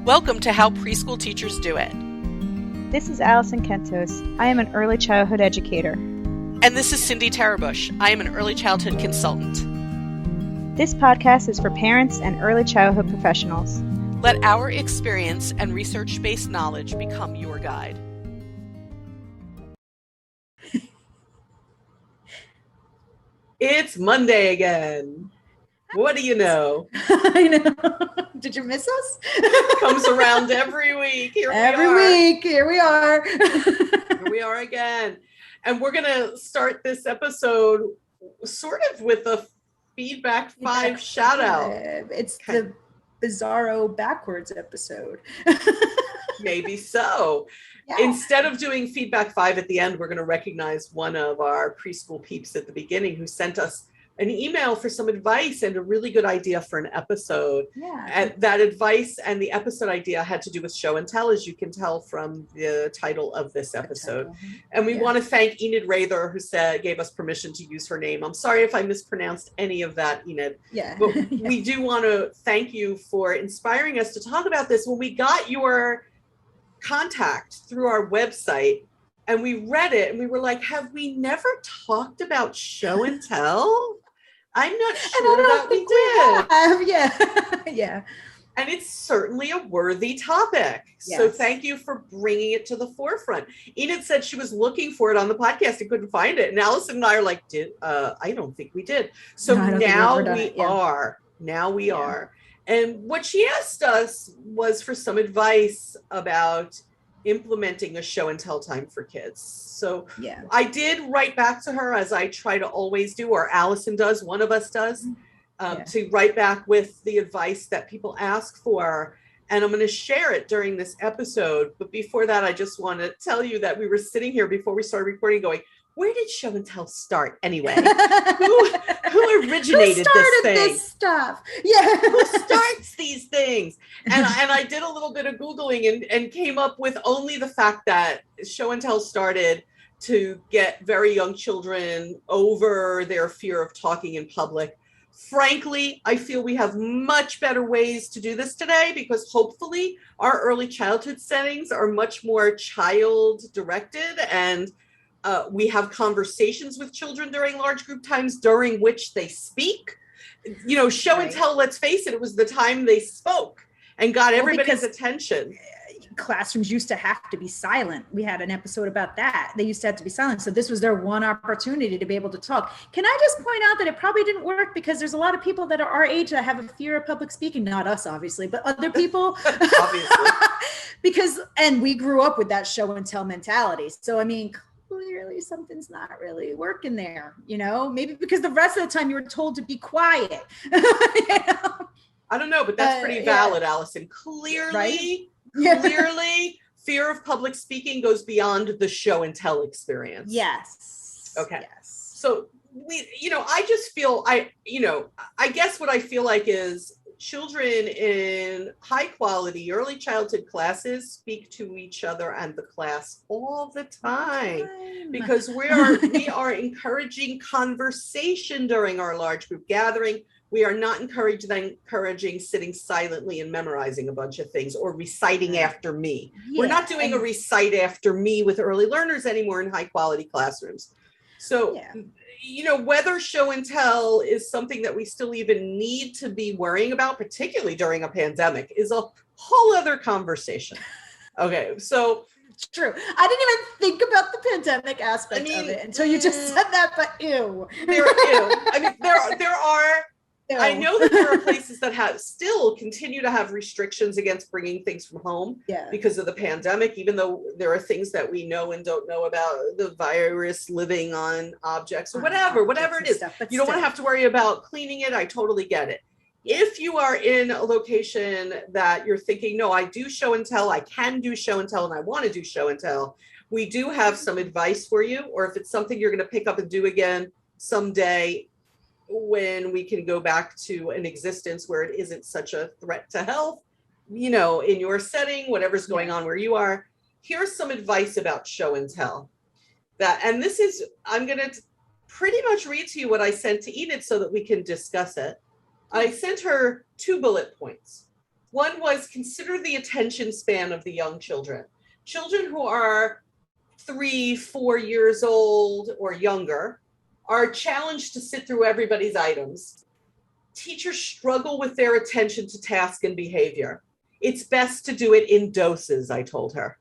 Welcome to How Preschool Teachers Do It. This is Alison Kentos. I am an early childhood educator. And this is Cindy Tarabush. I am an early childhood consultant. This podcast is for parents and early childhood professionals. Let our experience and research-based knowledge become your guide. It's Monday again. What do you know? I know. Did you miss us? Comes around every week. Here we are. Here we are again. And we're going to start this episode sort of with a Feedback 5 shout out. It's the Bizarro backwards episode. Maybe so. Yeah. Instead of doing Feedback 5 at the end, we're going to recognize one of our preschool peeps at the beginning who sent us an email for some advice and a really good idea for an episode. Yeah. And that advice and the episode idea had to do with show and tell, as you can tell from the title of this episode. And we want to thank Enid Rather, who gave us permission to use her name. I'm sorry if I mispronounced any of that, Enid. Yeah. But we do want to thank you for inspiring us to talk about this. When we got your contact through our website and we read it and we were like, have we never talked about show and tell? I'm not sure that we did. Yeah. And it's certainly a worthy topic. Yes. So thank you for bringing it to the forefront. Enid said she was looking for it on the podcast and couldn't find it. And Alison and I are like, I don't think we did. So now we are. Now we are. And what she asked us was for some advice about implementing a show and tell time for kids. So I did write back to her, as I try to always do, or Alison does, one of us does, to write back with the advice that people ask for. And I'm going to share it during this episode. But before that, I just want to tell you that we were sitting here before we started recording going, where did show and tell start anyway? Who originated this stuff? Yeah. Who starts these things? And I did a little bit of Googling and came up with only the fact that show and tell started to get very young children over their fear of talking in public. Frankly, I feel we have much better ways to do this today because hopefully our early childhood settings are much more child directed, and we have conversations with children during large group times during which they speak. You know, show and tell, let's face it, it was the time they spoke and got everybody's attention. Classrooms used to have to be silent. We had an episode about that. They used to have to be silent. So this was their one opportunity to be able to talk. Can I just point out that it probably didn't work because there's a lot of people that are our age that have a fear of public speaking, not us, obviously, but other people. Obviously. And we grew up with that show and tell mentality. So, I mean, clearly something's not really working there, you know, maybe because the rest of the time you were told to be quiet. You know? I don't know, but that's pretty valid, Alison. Clearly, fear of public speaking goes beyond the show and tell experience. Yes. Okay. Yes. So I just feel I guess what I feel like is children in high quality early childhood classes speak to each other and the class all the time because we are encouraging conversation during our large group gathering. We are not encouraging sitting silently and memorizing a bunch of things or reciting after me. We're not doing a recite after me with early learners anymore in high quality classrooms. So, whether show and tell is something that we still even need to be worrying about, particularly during a pandemic, is a whole other conversation. Okay, so it's true. I didn't even think about the pandemic aspect of it until you just said that, but ew. There are. I know that there are places that still continue to have restrictions against bringing things from home because of the pandemic, even though there are things that we know and don't know about the virus living on objects or whatever it is. You don't want to have to worry about cleaning it. I totally get it. If you are in a location that you're thinking, no, I do show and tell, I can do show and tell, and I want to do show and tell, we do have some advice for you. Or if it's something you're going to pick up and do again someday, when we can go back to an existence where it isn't such a threat to health, in your setting, whatever's going on where you are, here's some advice about show and tell. And this is, I'm going to pretty much read to you what I sent to Enid so that we can discuss it. I sent her 2 bullet points. One was consider the attention span of the young children. Children who are 3, 4 years old or younger are challenged to sit through everybody's items. Teachers struggle with their attention to task and behavior. It's best to do it in doses, I told her.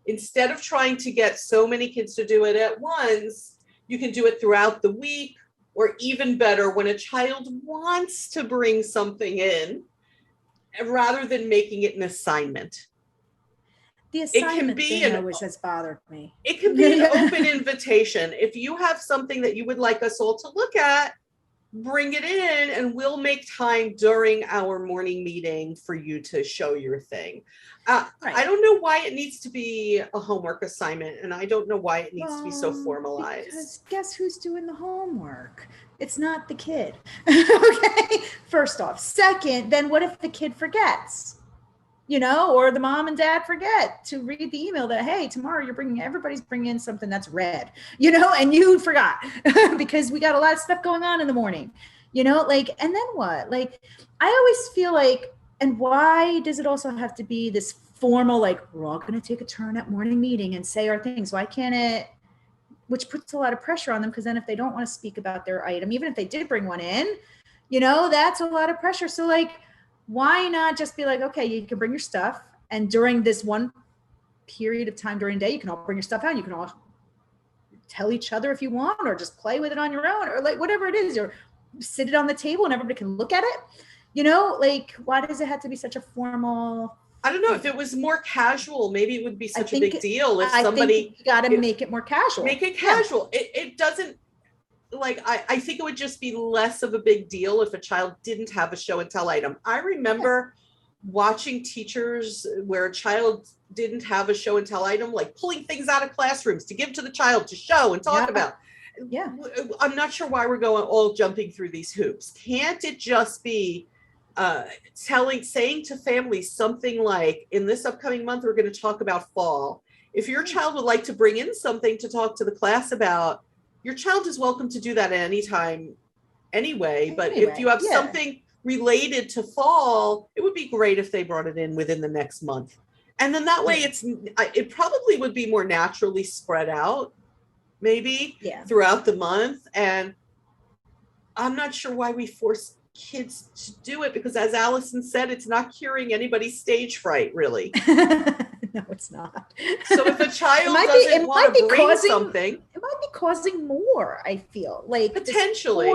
Instead of trying to get so many kids to do it at once, you can do it throughout the week, or even better, when a child wants to bring something in, rather than making it an assignment. The assignment thing always has bothered me. It can be an open invitation. If you have something that you would like us all to look at, bring it in and we'll make time during our morning meeting for you to show your thing. Right. I don't know why it needs to be a homework assignment, and I don't know why it needs to be so formalized. Because guess who's doing the homework? It's not the kid. Okay, first off. Second, then what if the kid forgets? You know, or the mom and dad forget to read the email that, hey, tomorrow everybody's bringing in something that's red, you know, and you forgot because we got a lot of stuff going on in the morning, you know, like, and then what? Like, I always feel like, and why does it also have to be this formal, like, we're all going to take a turn at morning meeting and say our things? Why can't it, which puts a lot of pressure on them, because then if they don't want to speak about their item, even if they did bring one in, you know, that's a lot of pressure. So like, why not just be like, okay, you can bring your stuff, and during this one period of time during the day, you can all bring your stuff out. You can all tell each other if you want, or just play with it on your own, or like whatever it is, or sit it on the table and everybody can look at it. You know, like, why does it have to be such a formal? I don't know. If it was more casual, maybe it would be such a big deal. If somebody, think you got to make it more casual. Make it casual. Yeah. It doesn't. Like, I think it would just be less of a big deal if a child didn't have a show and tell item. I remember watching teachers where a child didn't have a show and tell item, like pulling things out of classrooms to give to the child to show and talk about. Yeah. I'm not sure why we're going all jumping through these hoops. Can't it just be saying to families something like, in this upcoming month, we're going to talk about fall. If your child would like to bring in something to talk to the class about, your child is welcome to do that at any time anyway. But if you have something related to fall, it would be great if they brought it in within the next month. And then that way it probably would be more naturally spread out, maybe throughout the month. And I'm not sure why we force kids to do it, because as Alison said, it's not curing anybody's stage fright, really. No, it's not. So if a child doesn't want to bring something, it might be causing more, I feel. Like, potentially.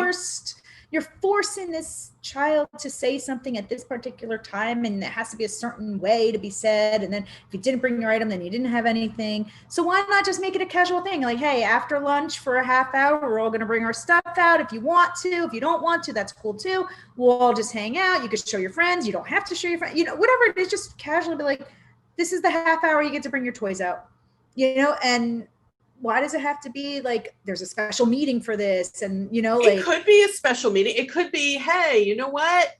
You're forcing this child to say something at this particular time, and it has to be a certain way to be said. And then if you didn't bring your item, then you didn't have anything. So why not just make it a casual thing? Like, hey, after lunch for a half hour, we're all going to bring our stuff out. If you want to, if you don't want to, that's cool too. We'll all just hang out. You could show your friends. You don't have to show your friends, you know, whatever it is, just casually be like, this is the half hour you get to bring your toys out, you know. And why does it have to be like there's a special meeting for this? And, you know, like, it could be a special meeting. It could be, hey, you know what?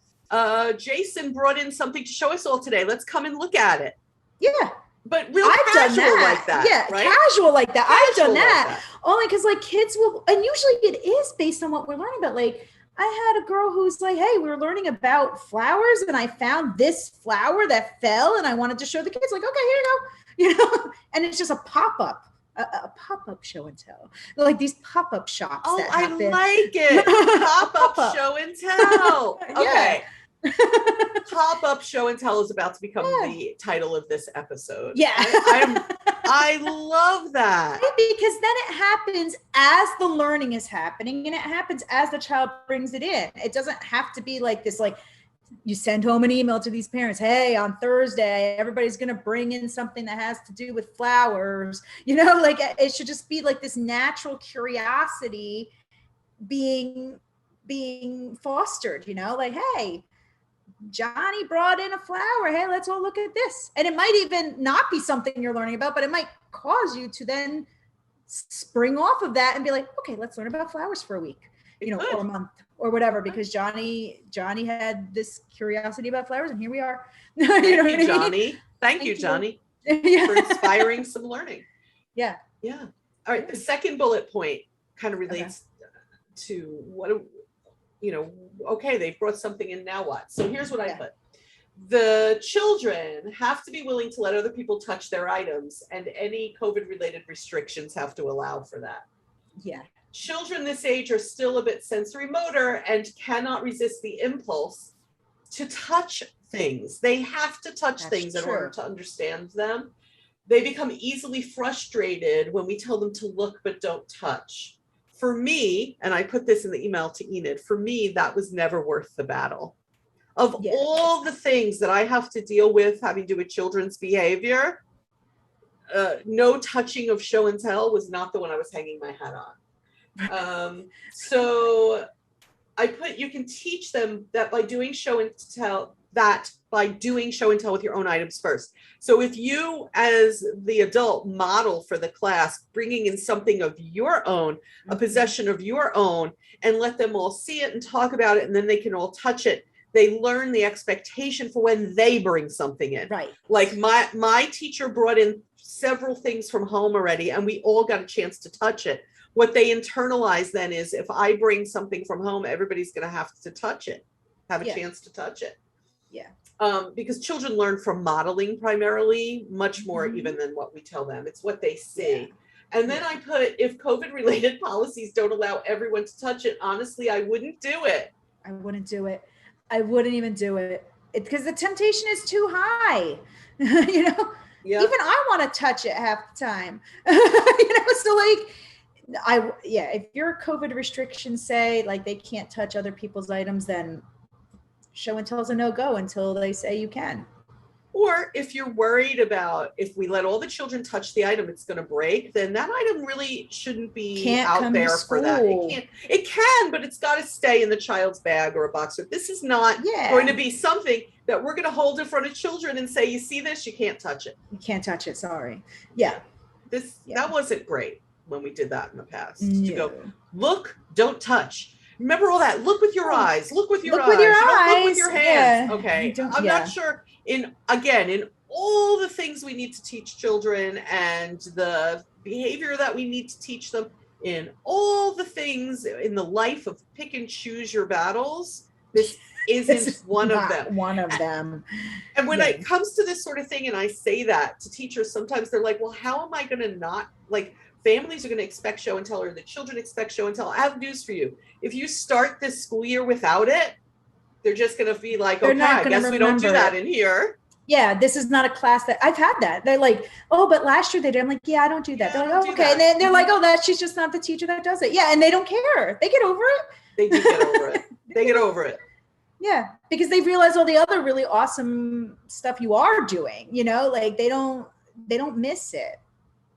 Jason brought in something to show us all today. Let's come and look at it. Yeah. But real casual like that. Yeah, right? Casual like that. I've done that. Like that. Only because like kids will, and usually it is based on what we're learning about. Like, I had a girl who's like, hey, we were learning about flowers and I found this flower that fell and I wanted to show the kids, like, okay, here you go, you know. And it's just a pop-up show and tell, like these pop-up shops. Oh, that I happen. like it. Pop-up show and tell. Okay. Pop-up show and tell is about to become the title of this episode. Yeah. I love that. Because then it happens as the learning is happening, and it happens as the child brings it in. It doesn't have to be like this, like you send home an email to these parents, hey, on Thursday, everybody's going to bring in something that has to do with flowers. You know, like it should just be like this natural curiosity being fostered, you know, like, hey, Johnny brought in a flower. Hey, let's all look at this. And it might even not be something you're learning about, but it might cause you to then spring off of that and be like, okay, let's learn about flowers for a week, you know, or a month or whatever, because Johnny had this curiosity about flowers, and here we are. You know what I mean? Johnny. Thank you, Johnny, for inspiring some learning. Yeah. Yeah. All right. The second bullet point kind of relates to what, you know, okay, they've brought something in, now what? So here's what I put. The children have to be willing to let other people touch their items, and any COVID related restrictions have to allow for that. Yeah. Children this age are still a bit sensory motor and cannot resist the impulse to touch things. They have to touch things in order to understand them. They become easily frustrated when we tell them to look but don't touch. For me, and I put this in the email to Enid, for me, that was never worth the battle. Of all the things that I have to deal with having to do with children's behavior, no touching of show and tell was not the one I was hanging my hat on. So I put, you can teach them that by doing show and tell, with your own items first. So if you, as the adult, model for the class, bringing in something of your own, a possession of your own, and let them all see it and talk about it, and then they can all touch it, they learn the expectation for when they bring something in. Right. Like my teacher brought in several things from home already, and we all got a chance to touch it. What they internalize then is, if I bring something from home, everybody's going to have to touch it, have a chance to touch it. Yeah. Because children learn from modeling primarily, much more even than what we tell them. It's what they see. Yeah. And then I put, if COVID related policies don't allow everyone to touch it, honestly, I wouldn't do it. I wouldn't do it. I wouldn't even do it, because the temptation is too high. You know, even I want to touch it half the time. You know, so like, if your COVID restrictions say like they can't touch other people's items, then show and tell is a no-go until they say you can. Or if you're worried about, if we let all the children touch the item, it's going to break, then that item really shouldn't be out there for that. It can, but it's got to stay in the child's bag or a box. This is not going to be something that we're going to hold in front of children and say, you see this, you can't touch it. You can't touch it. Sorry. Yeah. That wasn't great when we did that in the past. To go, look, don't touch. Remember all that? Look with your eyes. Look with your eyes. Look with your hands. Okay. I'm not sure. In all the things we need to teach children and the behavior that we need to teach them, in all the things in the life of pick and choose your battles, this isn't one of them. One of them. And when it comes to this sort of thing, and I say that to teachers, sometimes they're like, well, how am I going to not, like, families are going to expect show and tell, or the children expect show and tell. I have news for you. If you start this school year without it, they're just going to be like, okay, I guess we don't do that in here. Yeah, this is not a class that I've had that. They're like, oh, but last year they did. I'm like, yeah, I don't do that. They're like, oh, okay. And then they're like, oh, she's just not the teacher that does it. Yeah, and they don't care. They get over it. They do get over it. They get over it. Yeah, because they realize all the other really awesome stuff you are doing. You know, like they don't miss it.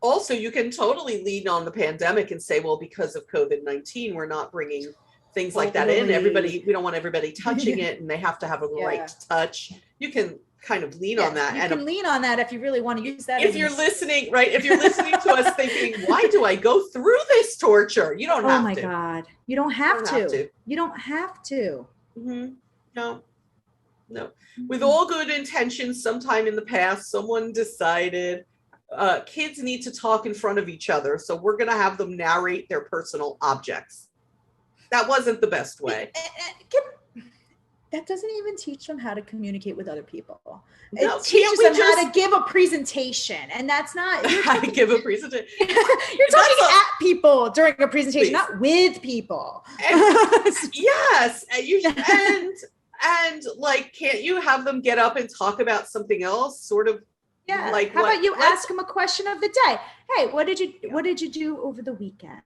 Also, you can totally lean on the pandemic and say, well, because of COVID-19, we're not bringing things like that in. We don't want everybody touching it, and they have to have a right to touch. You can kind of lean on that. You can lean on that if you really want to use that. If you're listening, right? If you're listening to us thinking, why do I go through this torture? You don't have to. Oh my God. You don't have to. You don't have to. Mm-hmm. No. With all good intentions, sometime in the past, someone decided kids need to talk in front of each other. So we're going to have them narrate their personal objects. That wasn't the best way. That doesn't even teach them how to communicate with other people. No, it teaches them how to give a presentation. And that's not how to give a presentation. You're talking at people during a presentation, not with people. Yes. And like, can't you have them get up and talk about something else? Sort of. Yeah. Like, how about you ask them a question of the day? Hey, what did you do over the weekend?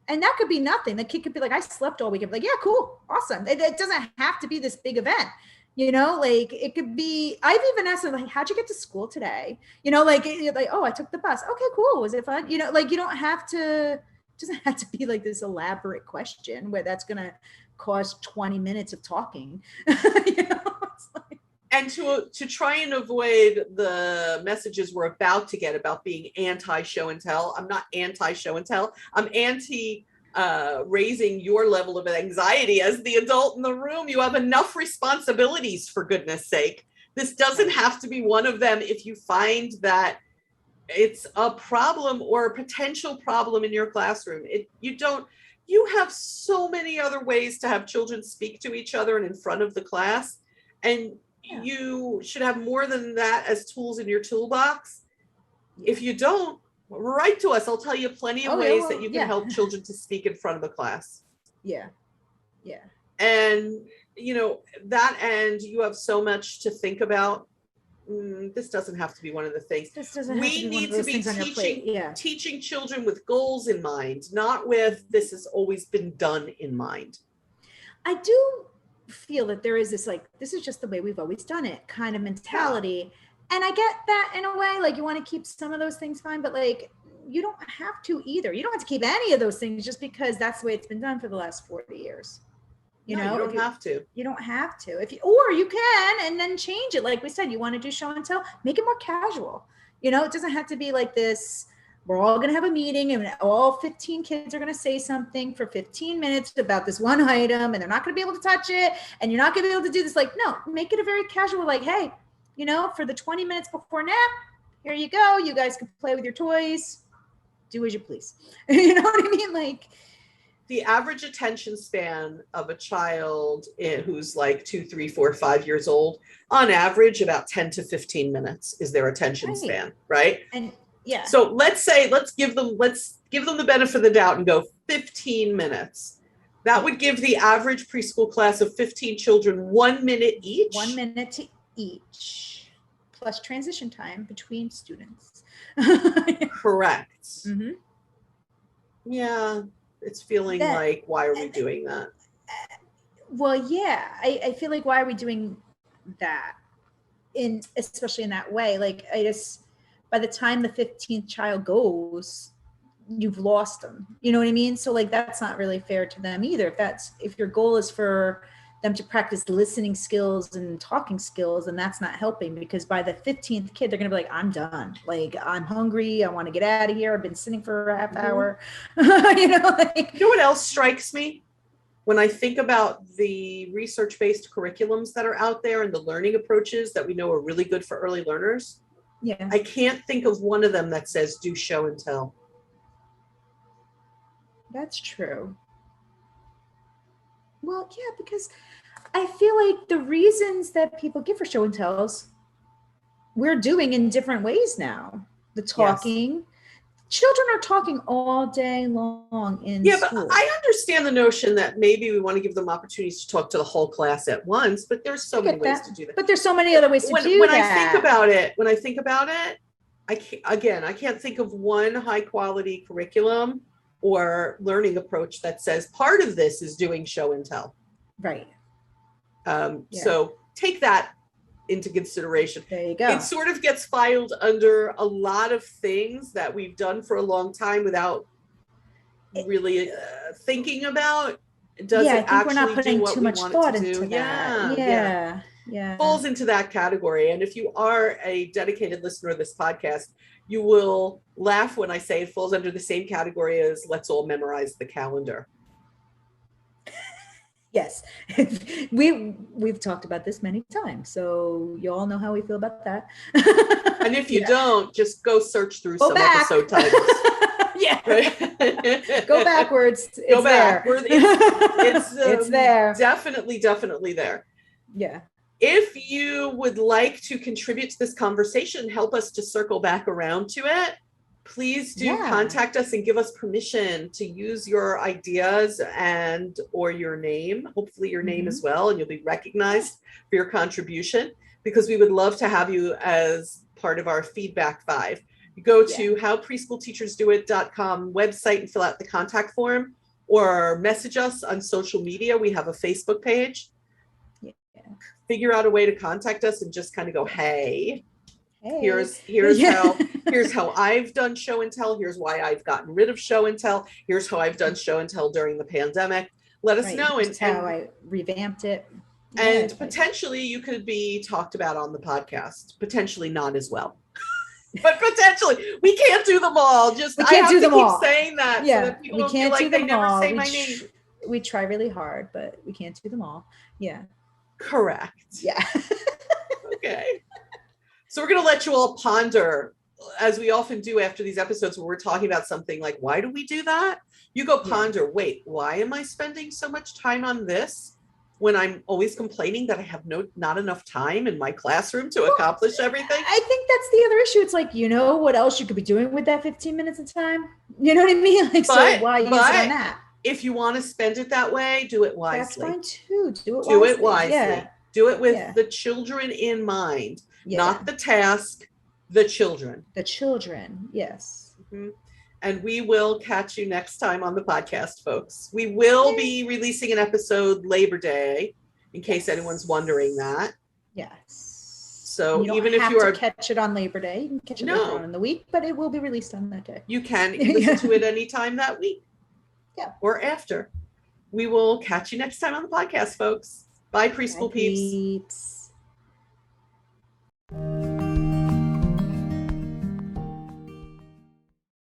And that could be nothing. The kid could be like, I slept all weekend. Like, yeah, cool. Awesome. It doesn't have to be this big event. You know, like it could be, I've even asked them, like, how'd you get to school today? You know, like, oh, I took the bus. Okay, cool. Was it fun? You know, like you don't have to, it doesn't have to be like this elaborate question where that's going to cost 20 minutes of talking. You know, it's like, and to try and avoid the messages we're about to get about being anti-show and tell. I'm not anti-show and tell. I'm anti raising your level of anxiety as the adult in the room. You have enough responsibilities, for goodness sake. This doesn't have to be one of them. If you find that it's a problem or a potential problem in your classroom, you have so many other ways to have children speak to each other and in front of the class. And you should have more than that as tools in your toolbox. If you don't, write to us. I'll tell you plenty of ways that you can help children to speak in front of a class. Yeah. And that end, you have so much to think about. This doesn't have to be one of the things. We need to be teaching children with goals in mind, not with this has always been done in mind. I do feel that there is this this is just the way we've always done it kind of mentality. And I get that in a way, you want to keep some of those things fine, but you don't have to either. You don't have to keep any of those things just because that's the way it's been done for the last 40 years. You don't have to. You don't have to. Or you can, and then change it. Like we said, you want to do show and tell, make it more casual. It doesn't have to be like this. We're all going to have a meeting and all 15 kids are going to say something for 15 minutes about this one item, and they're not going to be able to touch it. And you're not going to be able to do this. No, make it a very casual, hey, for the 20 minutes before nap, here you go. You guys can play with your toys. Do as you please. You know what I mean? The average attention span of a child who's 2, 3, 4, 5 years old, on average, about 10 to 15 minutes is their attention span, right? And so let's give them the benefit of the doubt and go 15 minutes. That would give the average preschool class of 15 children 1 minute each. 1 minute to each, plus transition time between students. Correct. Mm-hmm. Yeah. It's feeling why are we doing that? Well, yeah, I feel why are we doing that especially in that way? I just, by the time the 15th child goes, you've lost them. You know what I mean? So that's not really fair to them either. If your goal is for them to practice listening skills and talking skills, and that's not helping, because by the 15th kid, they're going to be I'm done. I'm hungry. I want to get out of here. I've been sitting for a half hour. You know what else strikes me? When I think about the research-based curriculums that are out there and the learning approaches that we know are really good for early learners. Yeah. I can't think of one of them that says do show and tell. That's true. Well, yeah, because I feel the reasons that people give for show and tells, we're doing in different ways now. The talking, children are talking all day long in school. But I understand the notion that maybe we want to give them opportunities to talk to the whole class at once, but there's so many ways to do that. But there's so many other ways to do that. When I think about it, I can't think of one high quality curriculum or learning approach that says part of this is doing show and tell. Right. So take that into consideration. There you go. It sort of gets filed under a lot of things that we've done for a long time without really thinking about. Does it actually we're not putting too much thought into that. Yeah. Falls into that category. And if you are a dedicated listener of this podcast, you will laugh when I say it falls under the same category as let's all memorize the calendar. Yes, we've talked about this many times, so you all know how we feel about that. And if you don't, just go search through some episode titles. Yeah, right. Go backwards. It's there. It's there. Definitely there. Yeah. If you would like to contribute to this conversation, help us to circle back around to it, please do contact us and give us permission to use your ideas or your name, hopefully your name as well, and you'll be recognized for your contribution, because we would love to have you as part of our Feedback 5. You go to howpreschoolteachersdoit.com website and fill out the contact form, or message us on social media. We have a Facebook page. Figure out a way to contact us and just kind of go, hey, here's how I've done show and tell. Here's why I've gotten rid of show and tell. Here's how I've done show and tell during the pandemic. Let us know. And how I revamped it. And potentially you could be talked about on the podcast. Potentially not as well. But potentially, we can't do them all. Just I have to keep saying that, so that people don't feel like they never say my name. We try really hard, but we can't do them all. Yeah. Correct. Yeah. Okay. So we're going to let you all ponder, as we often do after these episodes where we're talking about something like, why do we do that? You go ponder, wait, why am I spending so much time on this? when I'm always complaining that I have not enough time in my classroom to accomplish everything. I think that's the other issue. It's like, you know what else you could be doing with that 15 minutes of time? You know what I mean? Like, so why use it on that? If you want to spend it that way, do it wisely. That's fine too. Do it wisely. Yeah. Do it with the children in mind, not the task, the children. The children, yes. Mm-hmm. And we will catch you next time on the podcast, folks. We will be releasing an episode Labor Day, in case anyone's wondering that. Yes. So you even if you are catch it on Labor Day, you can catch it later on in the week, but it will be released on that day. You can listen to it anytime that week. Yeah. Or after. We will catch you next time on the podcast, folks. Bye, preschool peeps.